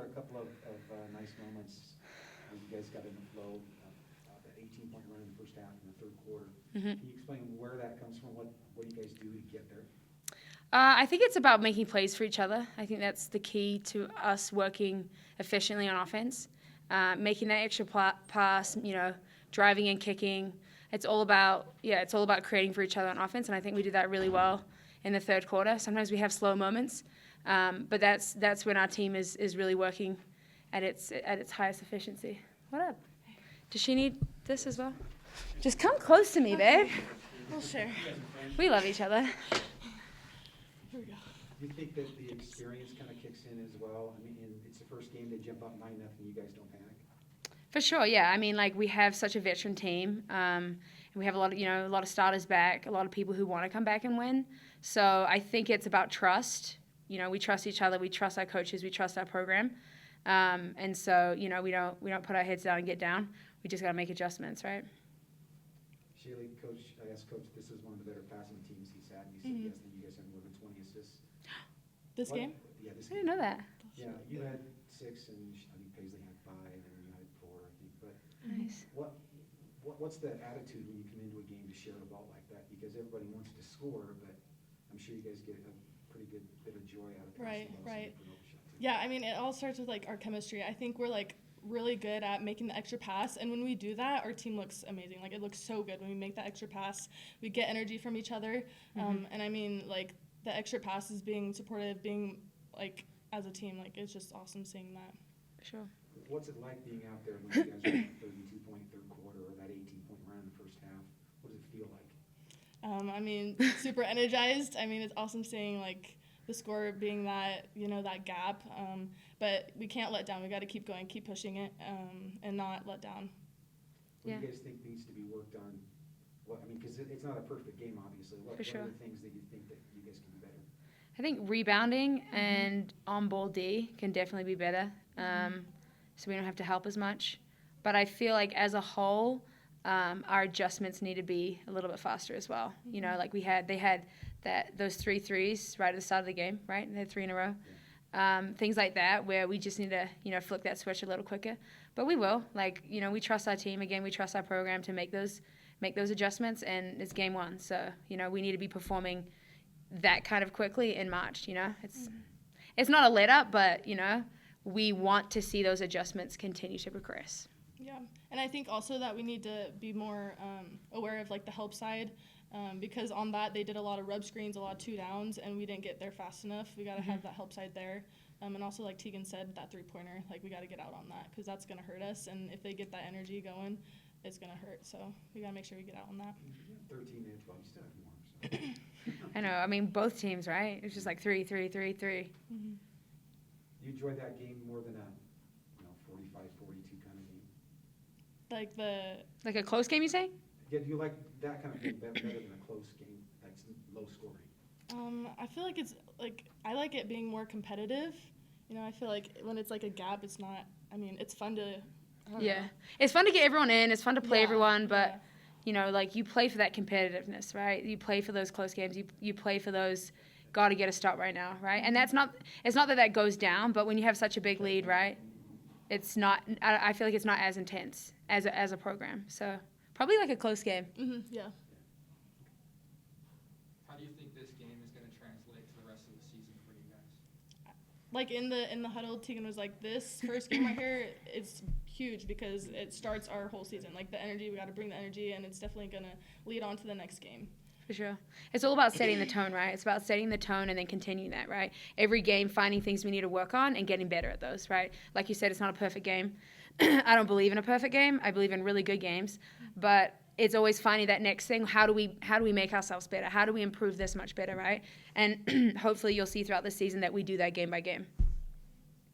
a couple of nice moments. You guys got in the flow, that 18-point run in the first half and the third quarter. Can you explain where that comes from? What do you guys do to get there? I think it's about making plays for each other. I think that's the key to us working efficiently on offense. Making that extra pass, driving and kicking. It's all about creating for each other on offense, and I think we did that really well in the third quarter. Sometimes we have slow moments, but that's when our team is really working at its highest efficiency. What up? Does she need this as well? Just come close to me, babe. We'll share. We love each other. Here we go. Do you think that the experience kind of kicks in as well? I mean, it's the first game, they jump up 9-0, you guys don't panic? For sure, yeah. I mean, we have such a veteran team, and we have a lot of starters back, a lot of people who want to come back and win. So I think it's about trust. We trust each other, we trust our coaches, we trust our program, and so we don't put our heads down and get down. We just got to make adjustments, right? Shaylee, I asked Coach, this is one of the better passing teams he's had, and he said yes, that you guys have more than 20 assists. This game? Yeah, this I game. didn't know that. Yeah, you had 6, and I think Paisley had 5, and you had 4, I think. But Nice. what's the attitude when you come into a game to share the ball like that? Because everybody wants to score, but I'm sure you guys get a pretty good bit of joy out of passing the ball. Right. Yeah, I mean, it all starts with our chemistry. I think we're really good at making the extra pass, and when we do that, our team looks amazing. It looks so good when we make that extra pass. We get energy from each other, and I mean, the extra pass is being supportive, being as a team, it's just awesome seeing that. Sure. What's it like being out there when you guys are in the 32-point third quarter or that 18-point run in the first half? What does it feel like? I mean, super energized. I mean, it's awesome seeing the score being that that gap, but we can't let down. We got to keep going, keep pushing it, and not let down. What do you guys think needs to be worked on? Because it's not a perfect game, obviously. What are the things that you think that you guys can do better? I think rebounding and on-ball D can definitely be better, so we don't have to help as much. But I feel as a whole, our adjustments need to be a little bit faster as well. They had those 3 threes right at the start of the game, right? They had 3 in a row. Things like that where we just need to flick that switch a little quicker. But we will. We trust our team. Again, we trust our program to make those adjustments, and it's game 1. So, we need to be performing that kind of quickly in March, It's not a let up, but, we want to see those adjustments continue to progress. Yeah, and I think also that we need to be more aware of the help side, because on that they did a lot of rub screens, a lot of 2 downs, and we didn't get there fast enough. We got to have that help side there, and also like Tegan said, that 3-pointer, we got to get out on that because that's gonna hurt us, and if they get that energy going, it's gonna hurt. So we gotta make sure we get out on that. 13 minutes, but you still have more. So. I know. I mean, both teams, right? It's just 3, 3, 3, 3. Mm-hmm. You enjoyed that game more than a 45-42 kind of game? Like a close game, you say? Yeah, do you like that kind of game better than a close game that's low scoring? I feel it's I like it being more competitive. I feel when it's a gap, it's not. I mean, it's fun to. Yeah, it's fun to get everyone in. It's fun to play everyone, but yeah. You play for that competitiveness, right? You play for those close games. You play for those. Got to get a stop right now, right? And it's not that goes down, but when you have such a big lead, right? It's not. I feel it's not as intense as a program. So probably a close game. Mm-hmm, yeah. How do you think this game is going to translate to the rest of the season for you guys? In the huddle, Tegan was this first game right here is huge because it starts our whole season. The energy, we got to bring the energy, and it's definitely going to lead on to the next game. For sure. It's all about setting the tone, right? It's about setting the tone and then continuing that, right? Every game, finding things we need to work on and getting better at those, right? Like you said, it's not a perfect game. I don't believe in a perfect game. I believe in really good games. But it's always finding that next thing. How do we make ourselves better? How do we improve this much better, right? And hopefully you'll see throughout the season that we do that game by game.